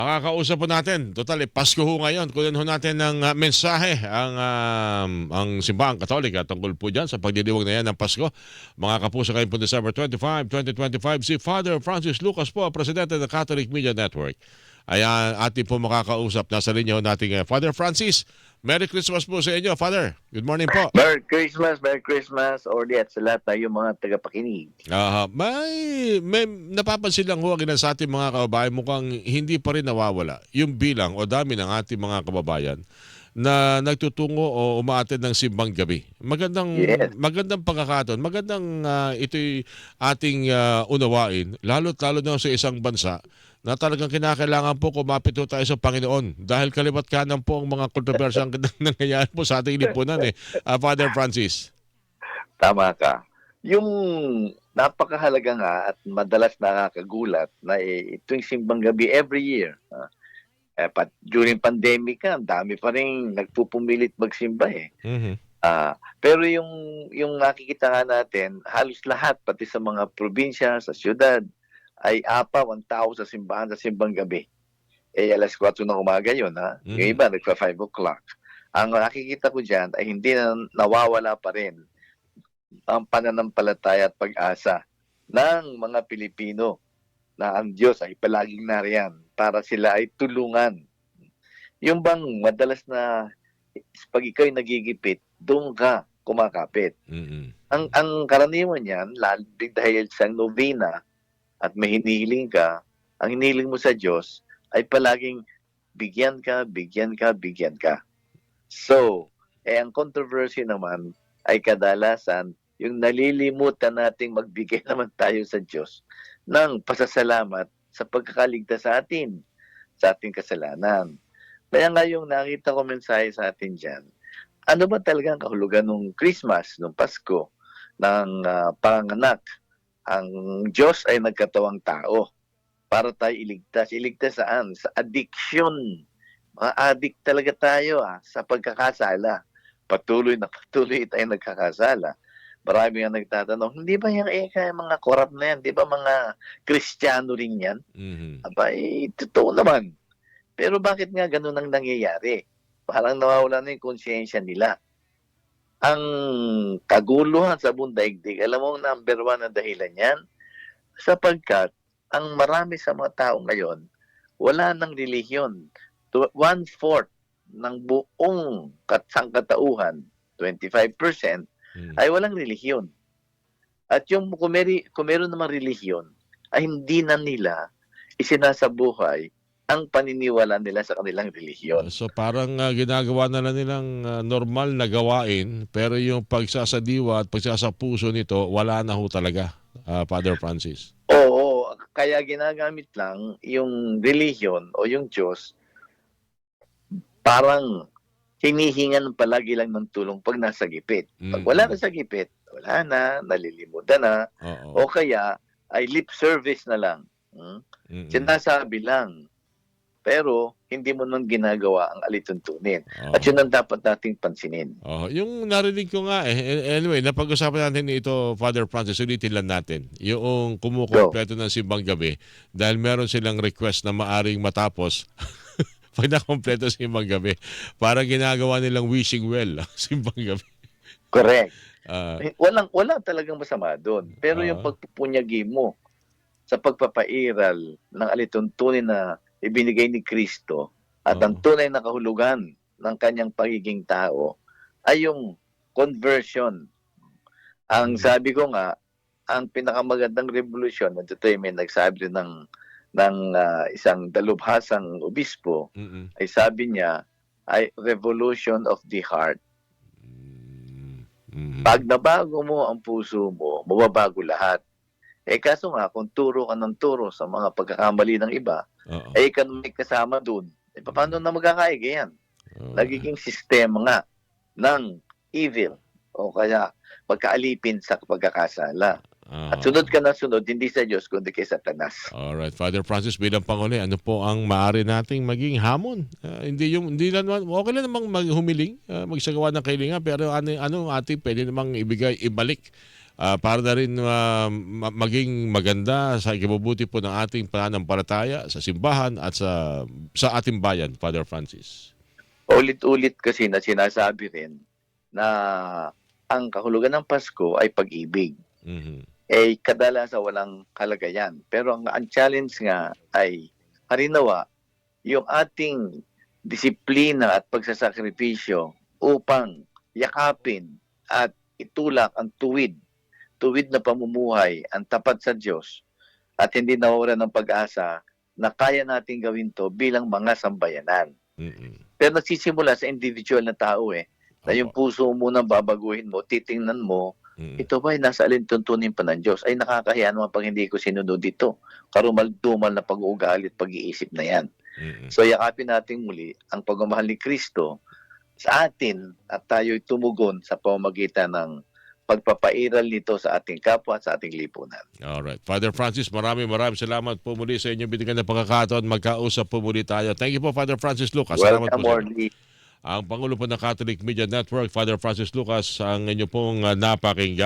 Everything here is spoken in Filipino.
Makakausap po natin. Total, Pasko ho ngayon. Kunin ho natin ng mensahe ang Simbahang Katolika tungkol po dyan sa pagdidiwag na yan ng Pasko. Mga kapuso ngayon po December 25, 2025, si Father Francis Lucas po, Presidente ng Catholic Media Network. Ayan, ating po makakausap. Nasa linya ho nating Father Francis. Merry Christmas po sa inyo, Father. Good morning po. Merry Christmas, Orly, at sa lahat tayo mga tagapakinig. May napapansin lang ho sa ating mga kababayan, mukhang hindi pa rin nawawala yung bilang o dami ng ating mga kababayan na nagtutungo o umaattend ng simbang gabi. Yes. Magandang pagkakataon. Magandang ito'y ating unawain, lalo na sa isang bansa na talagang kinakailangan po kumapit po tayo sa Panginoon dahil kaliwat kanan po ang mga kontrobersyang nangyayari po sa ating lipunan Father Francis. Tama ka. Yung napakahalaga nga at madalas nakakagulat na ito yung simbang gabi every year. During pandemic ang dami pa rin nagpupumilit magsimba eh. Mm-hmm. Pero yung nakikita nga natin, halos lahat, pati sa mga probinsya, sa syudad, ay ang tao sa simbahan sa simbang gabi. Alas 4 ng umaga yun, ha? Mm-hmm. Yung iba, nagpa 5 o'clock. Ang nakikita ko dyan ay hindi na nawawala pa rin ang pananampalataya at pag-asa ng mga Pilipino na ang Diyos ay palaging nariyan para sila ay tulungan. Yung bang madalas na pag ikaw'y nagigipit, doon ka kumakapit. Mm-hmm. Ang karaniwan niyan, dahil sa novena at may hinihiling ka, ang hinihiling mo sa Diyos ay palaging bigyan ka. So, ang controversy naman ay kadalasan yung nalilimutan nating magbigay naman tayo sa Diyos ng pasasalamat sa pagkakaligtas sa atin, sa ating kasalanan. Kaya nga yung nakita ko mensahe sa atin dyan, ano ba talagang kahulugan ng Christmas, ng Pasko, ng panganak? Ang Diyos ay nagkatawang tao para tayo iligtas. Iligtas saan? Sa addiction. Mga addict talaga tayo sa pagkakasala. Patuloy tayo nagkakasala. Marami nga nagtatanong, hindi ba yung mga korap na yan? Di ba mga Kristiyano rin yan? Mm-hmm. Totoo naman. Pero bakit nga ganun ang nangyayari? Parang nawawala na yung konsyensya nila. Ang kaguluhan sa buong daigdig, alam mo, number 1 na dahilan yan, sapagkat ang marami sa mga tao ngayon, wala ng relihiyon. 1/4 ng buong sangkatauhan, 25%, ay walang relihiyon. At yung kung meron namang relihiyon, ay hindi na nila isinasabuhay ang paniniwala nila sa kanilang relihiyon. So parang ginagawa na lang nilang normal na gawain, pero yung pagsasadiwa at pagsasapuso nito, wala na ho talaga, Father Francis. Oo, kaya ginagamit lang yung relihiyon o yung Diyos, parang hinihingan palagi lang ng tulong pag nasa gipit. Pag wala na sa gipit, wala na, nalilimutan na, o kaya ay lip service na lang. Sinasabi lang. Pero hindi mo nang ginagawa ang alituntunin. At yun ang dapat nating pansinin. Yung narinig ko nga anyway, napag-usapan natin ito, Father Francis, ulitin lang natin. Yung kumukompleto ng simbang gabi dahil meron silang request na maaring matapos pag nakompleto simbang gabi. Parang ginagawa nilang wishing well simbang gabi. Correct. Walang talagang masama doon. Pero yung pagpupunyagi mo sa pagpapairal ng alituntunin na ibinigay ni Kristo at ang tunay na kahulugan ng kanyang pagiging tao ay yung conversion. Ang sabi ko nga, ang pinakamagandang revolusyon, at ito may nagsabi ng isang dalubhasang obispo, ay sabi niya, ay revolution of the heart. Pag nabago mo ang puso mo, mababago lahat. Kaso nga, kung turo ka ng turo sa mga pagkakamali ng iba, ikaw may kasama doon. Paano na magkakaiga yan? Nagiging sistema nga ng evil o kaya pagkaalipin sa pagkakasala. At sunod ka na sunod, hindi sa Diyos, kundi kay Satanas. Alright, Father Francis, bilang Pangulo, ano po ang maaari nating maging hamon? Hindi lang, okay lang namang maghumiling, magsagawa ng kailingan, pero ano ating pwede namang ibalik para na rin maging maganda sa ikabubuti po ng ating pananampalataya sa simbahan at sa ating bayan, Father Francis. Ulit-ulit kasi na sinasabi rin na ang kahulugan ng Pasko ay pag-ibig. Mhm. Kadalasan walang kalagayan. Pero ang challenge nga ay harinawa yung ating disiplina at pagsasakripisyo upang yakapin at itulak ang tuwid na pamumuhay, ang tapat sa Diyos at hindi nawawala ng pag-asa na kaya natin gawin to bilang mga sambayanan. Mhm. Pero nagsisimula sa individual na tao na yung Opo. puso mo nang babaguhin mo, titingnan mo, Mhm. ito ba ay nasa alintuntunin pa ng Diyos? Ay nakakahiya naman pag hindi ko sinunod dito. Karumal-dumal na pag-uugali at pag-iisip na yan. Mhm. So yakapin natin muli ang pagmamahal ni Kristo sa atin at tayo'y tumugon sa pamamagitan ng pagpapairal nito sa ating kapwa at sa ating lipunan. Alright. Father Francis, maraming salamat po muli sa inyong binigyan ng pagkakataon. Magkausap po muli tayo. Thank you po, Father Francis Lucas. Salamat po Welcome, sa inyo. Orly. Ang Pangulo po ng Catholic Media Network, Father Francis Lucas, ang inyo pong napakinggan.